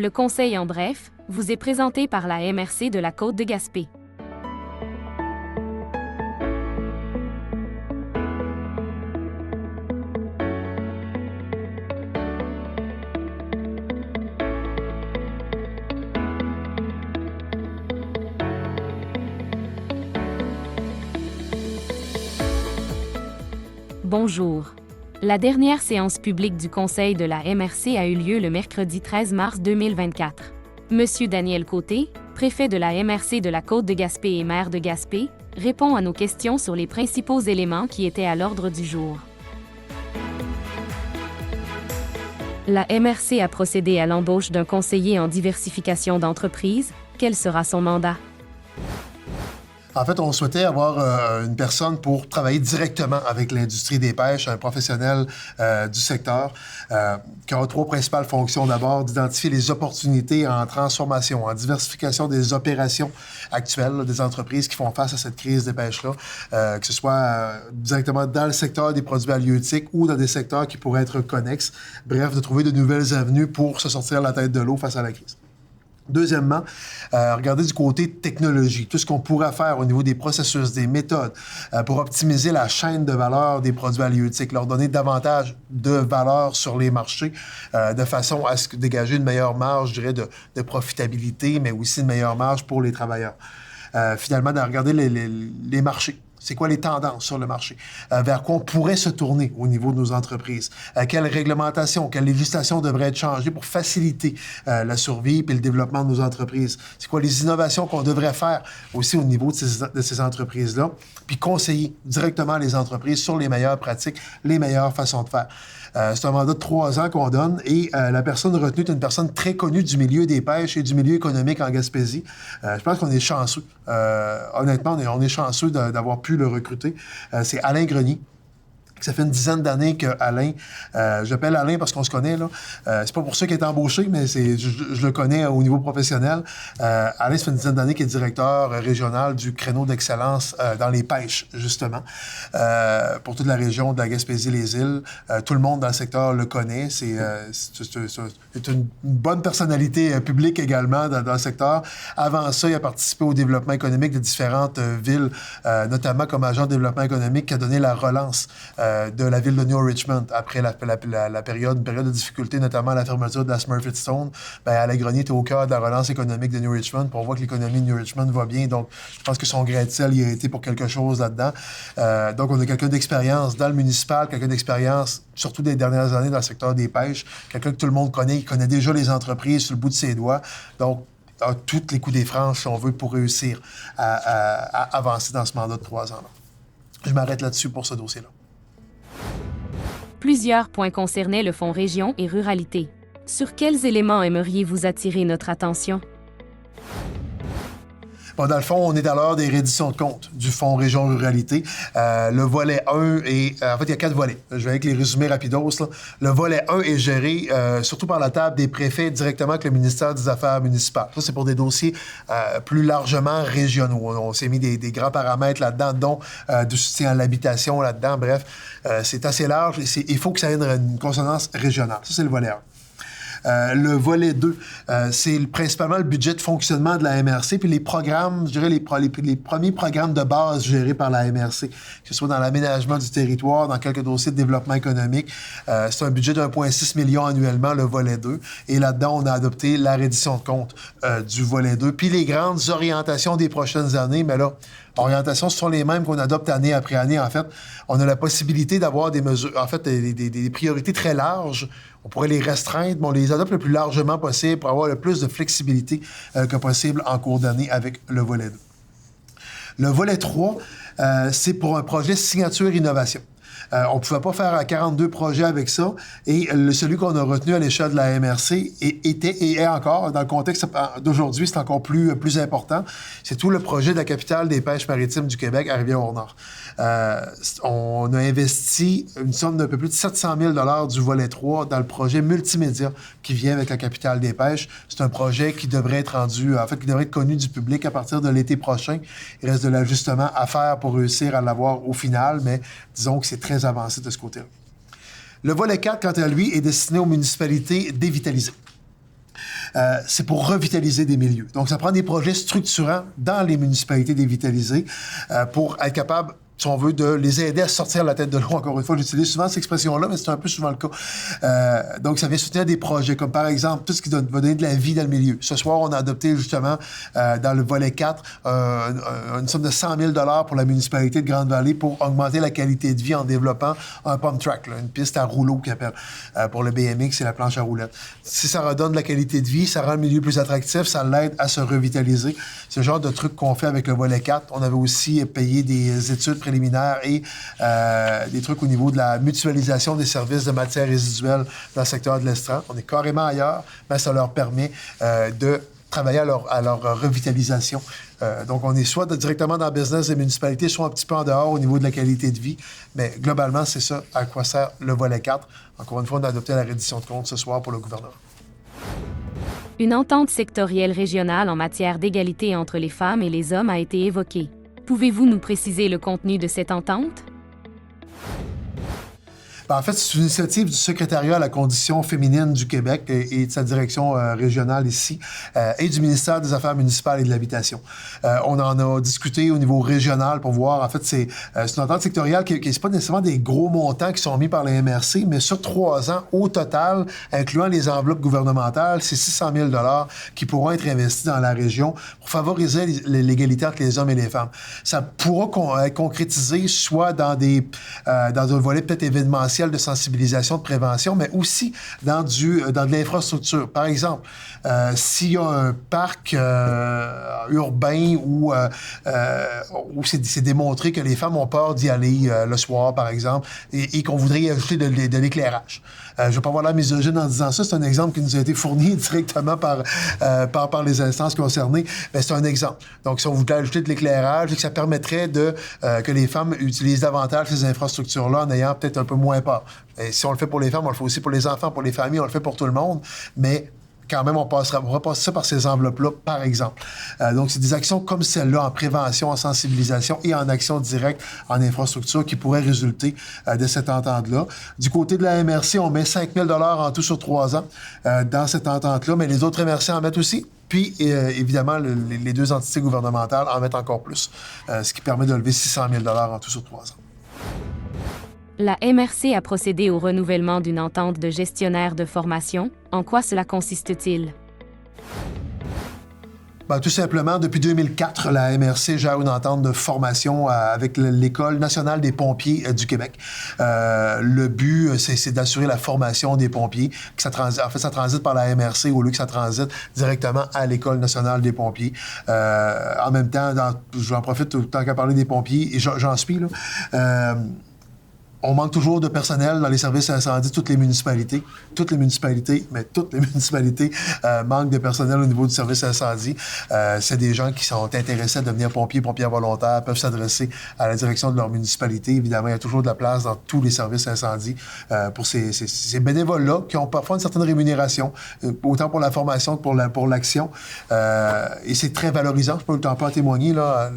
Le conseil en bref vous est présenté par la MRC de la Côte de Gaspé. Bonjour. La dernière séance publique du Conseil de la MRC a eu lieu le mercredi 13 mars 2024. Monsieur Daniel Côté, préfet de la MRC de la Côte de Gaspé et maire de Gaspé, répond à nos questions sur les principaux éléments qui étaient à l'ordre du jour. La MRC a procédé à l'embauche d'un conseiller en diversification d'entreprises. Quel sera son mandat? En fait, on souhaitait avoir une personne pour travailler directement avec l'industrie des pêches, un professionnel du secteur, qui a trois principales fonctions. D'abord, d'identifier les opportunités en transformation, en diversification des opérations actuelles là, des entreprises qui font face à cette crise des pêches-là, que ce soit directement dans le secteur des produits halieutiques ou dans des secteurs qui pourraient être connexes. Bref, de trouver de nouvelles avenues pour se sortir la tête de l'eau face à la crise. Deuxièmement, regarder du côté technologie, tout ce qu'on pourrait faire au niveau des processus, des méthodes, pour optimiser la chaîne de valeur des produits halieutiques, leur donner davantage de valeur sur les marchés, de façon à dégager une meilleure marge, je dirais, de profitabilité, mais aussi une meilleure marge pour les travailleurs. Finalement, de regarder les marchés. C'est quoi les tendances sur le marché? Vers quoi on pourrait se tourner au niveau de nos entreprises? Quelle réglementation, quelle législation devrait être changée pour faciliter la survie et le développement de nos entreprises? C'est quoi les innovations qu'on devrait faire aussi au niveau de ces entreprises-là? Puis conseiller directement les entreprises sur les meilleures pratiques, les meilleures façons de faire. C'est un mandat de 3 ans qu'on donne et la personne retenue est une personne très connue du milieu des pêches et du milieu économique en Gaspésie. Je pense qu'on est chanceux. Honnêtement, on est chanceux d'avoir pu le recruter. C'est Alain Grenier. Ça fait une dizaine d'années que Alain, j'appelle Alain parce qu'on se connaît, là. C'est pas pour ça qu'il est embauché, mais je le connais au niveau professionnel. Alain, ça fait une dizaine d'années qu'il est directeur régional du créneau d'excellence dans les pêches, justement, pour toute la région de la Gaspésie-les-Îles. Tout le monde dans le secteur le connaît. C'est une bonne personnalité publique également dans le secteur. Avant ça, il a participé au développement économique de différentes villes, notamment comme agent de développement économique qui a donné la relance de la ville de New Richmond après une période de difficulté, notamment la fermeture de la Smurfit Stone. Alain Grenier était au cœur de la relance économique de New Richmond. On voit que l'économie de New Richmond va bien, donc je pense que son grain de sel y a été pour quelque chose là-dedans. Donc, on a quelqu'un d'expérience dans le municipal, quelqu'un d'expérience, surtout des dernières années, dans le secteur des pêches, quelqu'un que tout le monde connaît, il connaît déjà les entreprises sur le bout de ses doigts. Donc, a tous les coups des franches, si on veut, pour réussir à avancer dans ce mandat de 3 ans. Je m'arrête là-dessus pour ce dossier-là. Plusieurs points concernaient le Fonds Région et Ruralité. Sur quels éléments aimeriez-vous attirer notre attention? Bon, dans le fond, on est à l'heure des redditions de comptes du Fonds Région Ruralité. Le volet 1 est... en fait, il y a 4 volets. Je vais avec les résumés rapidos, là. Le volet 1 est géré surtout par la table des préfets directement avec le ministère des Affaires municipales. Ça, c'est pour des dossiers plus largement régionaux. On s'est mis des grands paramètres là-dedans, dont du soutien à l'habitation là-dedans. Bref, c'est assez large et il faut que ça ait une consonance régionale. Ça, c'est le volet 1. Le volet 2, c'est principalement le budget de fonctionnement de la MRC, puis les programmes, je dirais les premiers programmes de base gérés par la MRC, que ce soit dans l'aménagement du territoire, dans quelques dossiers de développement économique. C'est un budget de 1,6 million annuellement, le volet 2. Et là-dedans, on a adopté la reddition de compte du volet 2. Puis les grandes orientations des prochaines années, mais là, orientations, ce sont les mêmes qu'on adopte année après année. En fait, on a la possibilité d'avoir des mesures, en fait, des priorités très larges. On pourrait les restreindre, mais on les adopte le plus largement possible pour avoir le plus de flexibilité que possible en cours d'année avec le volet 2. Le volet 3, c'est pour un projet signature innovation. On ne pouvait pas faire 42 projets avec ça. Et celui qu'on a retenu à l'échelle de la MRC était et est encore, dans le contexte d'aujourd'hui, c'est encore plus important. C'est tout le projet de la capitale des pêches maritimes du Québec à Rivière-au-Nord. On a investi une somme d'un peu plus de 700 000 du volet 3 dans le projet multimédia qui vient avec la capitale des pêches. C'est un projet qui devrait être qui devrait être connu du public à partir de l'été prochain. Il reste de l'ajustement à faire pour réussir à l'avoir au final, mais disons que c'est très avancé de ce côté-là. Le volet 4, quant à lui, est destiné aux municipalités dévitalisées. c'est pour revitaliser des milieux. Donc, ça prend des projets structurants dans les municipalités dévitalisées pour être capable, si on veut, de les aider à sortir la tête de l'eau. Encore une fois, j'utilise souvent cette expression-là, mais c'est un peu souvent le cas. Donc, ça vient soutenir des projets, comme par exemple, tout ce qui va donner de la vie dans le milieu. Ce soir, on a adopté justement, dans le volet 4, une somme de 100 000 $ pour la municipalité de Grande-Vallée pour augmenter la qualité de vie en développant un pump track, là, une piste à rouleau qu'ils appellent, pour le BMX et la planche à roulettes. Si ça redonne de la qualité de vie, ça rend le milieu plus attractif, ça l'aide à se revitaliser. C'est le genre de truc qu'on fait avec le volet 4. On avait aussi payé des études préliminaires et des trucs au niveau de la mutualisation des services de matières résiduelles dans le secteur de l'Estran. On est carrément ailleurs, mais ça leur permet de travailler à leur revitalisation. Donc, on est soit directement dans le business des municipalités, soit un petit peu en dehors au niveau de la qualité de vie. Mais globalement, c'est ça à quoi sert le volet 4. Encore une fois, on a adopté la reddition de comptes ce soir pour le gouvernement. Une entente sectorielle régionale en matière d'égalité entre les femmes et les hommes a été évoquée. Pouvez-vous nous préciser le contenu de cette entente? En fait, c'est une initiative du Secrétariat à la condition féminine du Québec et de sa direction régionale ici, et du ministère des Affaires municipales et de l'Habitation. On en a discuté au niveau régional pour voir, en fait, c'est une entente sectorielle qui n'est pas nécessairement des gros montants qui sont mis par la MRC, mais sur 3 ans, au total, incluant les enveloppes gouvernementales, c'est 600 000 $ qui pourront être investis dans la région pour favoriser l'égalité entre les hommes et les femmes. Ça pourra être concrétisé soit dans un volet peut-être événementiel de sensibilisation, de prévention, mais aussi dans de l'infrastructure. Par exemple, s'il y a un parc urbain où c'est démontré que les femmes ont peur d'y aller le soir, par exemple, et qu'on voudrait y ajouter de l'éclairage. Je ne vais pas avoir l'air misogyne en disant ça, c'est un exemple qui nous a été fourni directement par les instances concernées, mais c'est un exemple. Donc, si on voulait ajouter de l'éclairage, ça permettrait que les femmes utilisent davantage ces infrastructures-là en ayant peut-être un peu moins peur. Et si on le fait pour les femmes, on le fait aussi pour les enfants, pour les familles, on le fait pour tout le monde, mais quand même, on va passer ça par ces enveloppes-là, par exemple. Donc, c'est des actions comme celle-là, en prévention, en sensibilisation et en action directe en infrastructure qui pourraient résulter de cette entente-là. Du côté de la MRC, on met 5 000 $ en tout sur 3 ans dans cette entente-là, mais les autres MRC en mettent aussi. Puis, évidemment, les deux entités gouvernementales en mettent encore plus, ce qui permet de lever 600 000 $ en tout sur 3 ans. La MRC a procédé au renouvellement d'une entente de gestionnaire de formation. En quoi cela consiste-t-il? Tout simplement, depuis 2004, la MRC gère une entente de formation avec l'École nationale des pompiers du Québec. Le but, c'est d'assurer la formation des pompiers. Ça transite par la MRC au lieu que ça transite directement à l'École nationale des pompiers. En même temps, j'en profite tant qu'à parler des pompiers, et j'en suis, là. On manque toujours de personnel dans les services incendie, toutes les municipalités, manquent de personnel au niveau du service incendie. C'est des gens qui sont intéressés à devenir pompiers volontaires, peuvent s'adresser à la direction de leur municipalité. Évidemment, il y a toujours de la place dans tous les services incendie pour ces bénévoles-là qui ont parfois une certaine rémunération, autant pour la formation que pour l'action. Et c'est très valorisant, je peux en témoigner, là,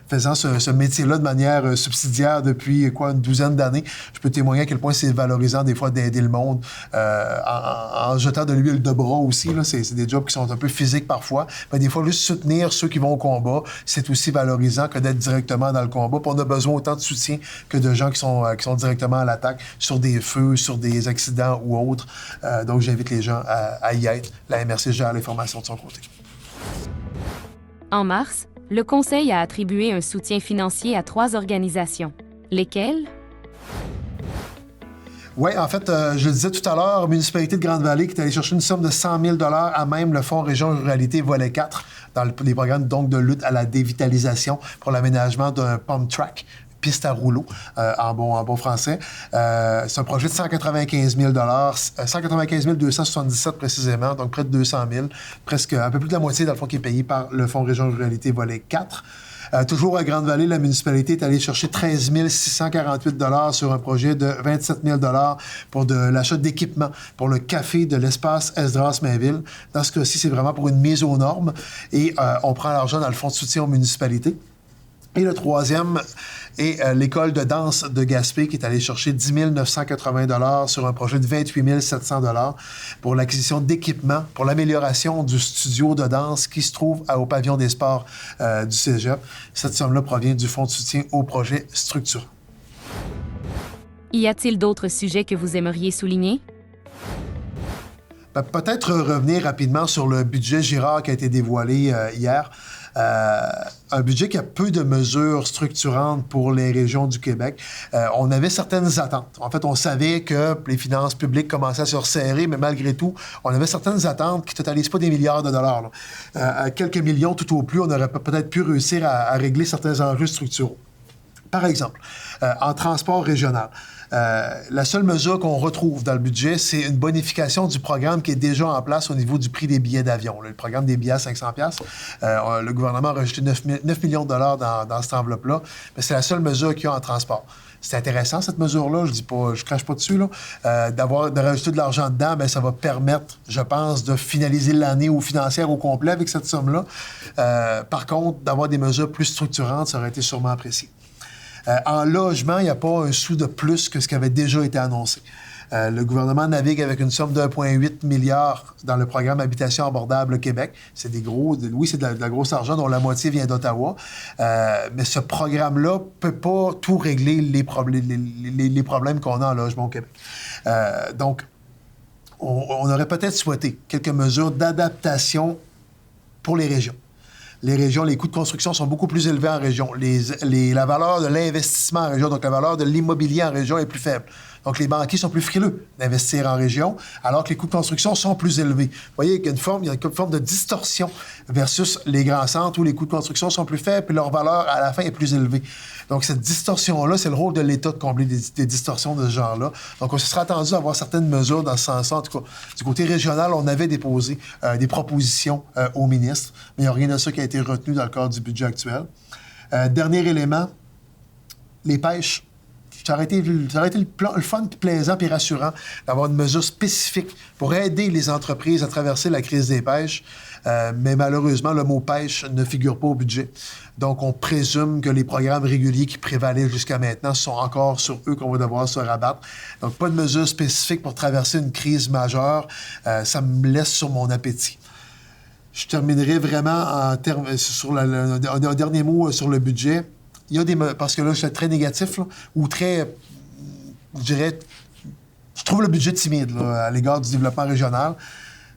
faisant ce métier-là de manière subsidiaire depuis une douzaine d'années. Je peux témoigner à quel point c'est valorisant des fois d'aider le monde en jetant de l'huile de bras aussi. Là. C'est des jobs qui sont un peu physiques parfois. Mais des fois, juste soutenir ceux qui vont au combat, c'est aussi valorisant que d'être directement dans le combat. Puis on a besoin autant de soutien que de gens qui sont directement à l'attaque sur des feux, sur des accidents ou autres. Donc, j'invite les gens à y être. La MRC gère les formations de son côté. En mars, le Conseil a attribué un soutien financier à 3 organisations. Lesquelles? Oui, en fait, je le disais tout à l'heure, Municipalité de Grande-Vallée qui est allée chercher une somme de 100 000 $ à même le Fonds Région Ruralité Volet 4 dans les programmes donc, de lutte à la dévitalisation pour l'aménagement d'un pump track, piste à rouleau, en bon français. C'est un projet de 195 000 $, 195 277 précisément, donc près de 200 000, presque un peu plus de la moitié, dans le fond, qui est payé par le Fonds Région Ruralité Volet 4. Toujours à Grande-Vallée, la municipalité est allée chercher 13 648 $ sur un projet de 27 000 $ pour de l'achat d'équipements pour le café de l'espace Esdras-Mainville. Dans ce cas-ci, c'est vraiment pour une mise aux normes et on prend l'argent dans le fonds de soutien aux municipalités. Et le troisième est l'école de danse de Gaspé qui est allée chercher 10 980 $ sur un projet de 28 700 $ pour l'acquisition d'équipements pour l'amélioration du studio de danse qui se trouve au pavillon des sports du Cégep. Cette somme-là provient du fonds de soutien au projet structurant. Y a-t-il d'autres sujets que vous aimeriez souligner? Peut-être revenir rapidement sur le budget Girard qui a été dévoilé hier. Un budget qui a peu de mesures structurantes pour les régions du Québec. On avait certaines attentes. En fait, on savait que les finances publiques commençaient à se resserrer, mais malgré tout, on avait certaines attentes qui ne totalisent pas des milliards de dollars. À quelques millions tout au plus, on aurait peut-être pu réussir à régler certains enjeux structuraux. Par exemple, en transport régional, la seule mesure qu'on retrouve dans le budget, c'est une bonification du programme qui est déjà en place au niveau du prix des billets d'avion. Le programme des billets à 500 $. Le gouvernement a rajouté 9 millions de dollars dans cette enveloppe-là, mais c'est la seule mesure qu'il y a en transport. C'est intéressant, cette mesure-là, je crache pas dessus, là. De rajouter de l'argent dedans, bien, ça va permettre, je pense, de finaliser l'année financière au complet avec cette somme-là. Par contre, d'avoir des mesures plus structurantes, ça aurait été sûrement apprécié. En logement, il n'y a pas un sou de plus que ce qui avait déjà été annoncé. Le gouvernement navigue avec une somme de 1,8 milliard dans le programme Habitation abordable Québec. C'est c'est de la grosse argent dont la moitié vient d'Ottawa. Mais ce programme-là ne peut pas tout régler les problèmes qu'on a en logement au Québec. Donc, on aurait peut-être souhaité quelques mesures d'adaptation pour les régions. Les régions, les coûts de construction sont beaucoup plus élevés en région. La valeur de l'investissement en région, donc la valeur de l'immobilier en région est plus faible. Donc, les banquiers sont plus frileux d'investir en région, alors que les coûts de construction sont plus élevés. Vous voyez qu'il y a une forme de distorsion versus les grands centres où les coûts de construction sont plus faibles et leur valeur, à la fin, est plus élevée. Donc, cette distorsion-là, c'est le rôle de l'État de combler des distorsions de ce genre-là. Donc, on se serait attendu à avoir certaines mesures dans ce sens-là. En tout cas, du côté régional, on avait déposé des propositions au ministre, mais il n'y a rien de ça qui a été retenu dans le cadre du budget actuel. Dernier élément, les pêches. Ça aurait été le fun, puis plaisant, puis rassurant d'avoir une mesure spécifique pour aider les entreprises à traverser la crise des pêches. Mais malheureusement, le mot pêche ne figure pas au budget. Donc, on présume que les programmes réguliers qui prévalaient jusqu'à maintenant sont encore sur eux qu'on va devoir se rabattre. Donc, pas de mesure spécifique pour traverser une crise majeure. Ça me laisse sur mon appétit. Je terminerai vraiment sur un dernier mot sur le budget. Il y a parce que là, je suis très négatif, là, ou très, je dirais, je trouve le budget timide là, à l'égard du développement régional.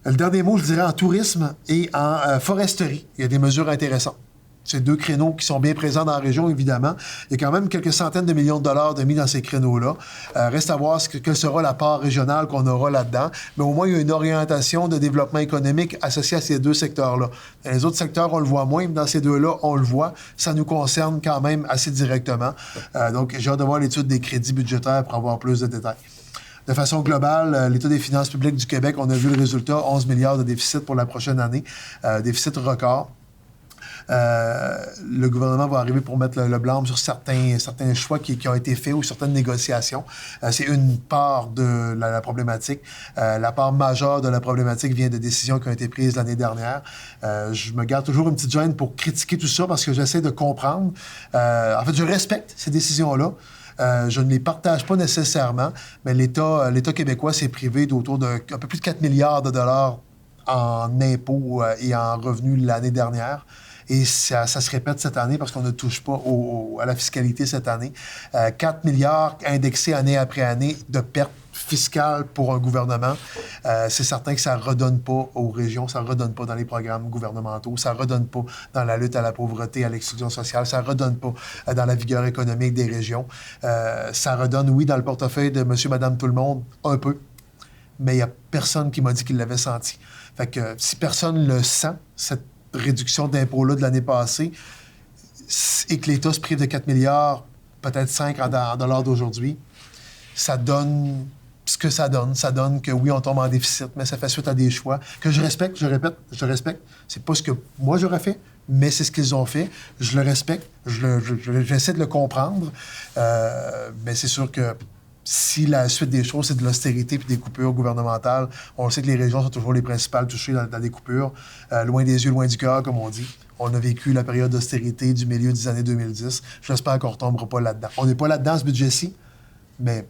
Le dernier mot, je dirais, en tourisme et en foresterie, il y a des mesures intéressantes. C'est deux créneaux qui sont bien présents dans la région, évidemment. Il y a quand même quelques centaines de millions de dollars de mis dans ces créneaux-là. Reste à voir quelle sera la part régionale qu'on aura là-dedans. Mais au moins, il y a une orientation de développement économique associée à ces deux secteurs-là. Dans les autres secteurs, on le voit moins, mais dans ces deux-là, on le voit. Ça nous concerne quand même assez directement. Donc, j'ai hâte de voir l'étude des crédits budgétaires pour avoir plus de détails. De façon globale, l'État des finances publiques du Québec, on a vu le résultat, 11 milliards de déficit pour la prochaine année. Déficit record. Le gouvernement va arriver pour mettre le blâme sur certains choix qui ont été faits ou certaines négociations. C'est une part de la problématique. La part majeure de la problématique vient de décisions qui ont été prises l'année dernière. Je me garde toujours une petite gêne pour critiquer tout ça parce que j'essaie de comprendre. En fait, je respecte ces décisions-là. Je ne les partage pas nécessairement, mais l'État québécois s'est privé d'autour d'un peu plus de 4 milliards de dollars en impôts et en revenus l'année dernière. Et ça se répète cette année parce qu'on ne touche pas à la fiscalité cette année. 4 milliards indexés année après année de pertes fiscales pour un gouvernement. C'est certain que ça ne redonne pas aux régions, ça ne redonne pas dans les programmes gouvernementaux, ça ne redonne pas dans la lutte à la pauvreté, à l'exclusion sociale, ça ne redonne pas dans la vigueur économique des régions. Ça redonne, oui, dans le portefeuille de monsieur, madame, tout le monde, un peu. Mais il n'y a personne qui m'a dit qu'il l'avait senti. Fait que si personne le sent, cette réduction d'impôts-là de l'année passée, et que l'État se prive de 4 milliards, peut-être 5 en dollars d'aujourd'hui, ça donne ce que ça donne. Ça donne que, oui, on tombe en déficit, mais ça fait suite à des choix que je respecte, je répète, je respecte. C'est pas ce que moi j'aurais fait, mais c'est ce qu'ils ont fait. Je le respecte, j'essaie de le comprendre, mais c'est sûr que si la suite des choses, c'est de l'austérité puis des coupures gouvernementales, on sait que les régions sont toujours les principales touchées dans des coupures. Loin des yeux, loin du cœur, comme on dit. On a vécu la période d'austérité du milieu des années 2010. J'espère qu'on ne retombera pas là-dedans. On n'est pas là-dedans, ce budget-ci, mais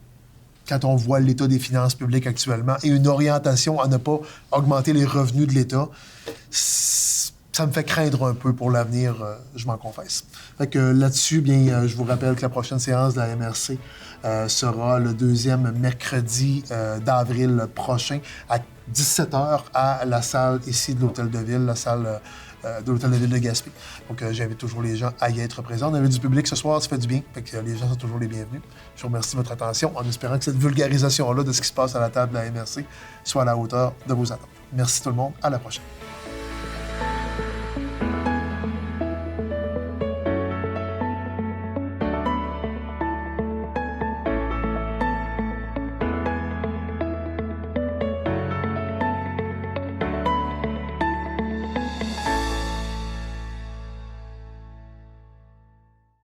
quand on voit l'état des finances publiques actuellement et une orientation à ne pas augmenter les revenus de l'État, ça me fait craindre un peu pour l'avenir, je m'en confesse. Fait que là-dessus, bien, je vous rappelle que la prochaine séance de la MRC sera le 2e mercredi d'avril prochain à 17h à la salle ici de l'Hôtel de Ville, la salle de l'Hôtel de Ville de Gaspé. Donc, j'invite toujours les gens à y être présents. On avait du public ce soir, ça fait du bien. Fait que les gens sont toujours les bienvenus. Je vous remercie de votre attention en espérant que cette vulgarisation-là de ce qui se passe à la table de la MRC soit à la hauteur de vos attentes. Merci tout le monde. À la prochaine.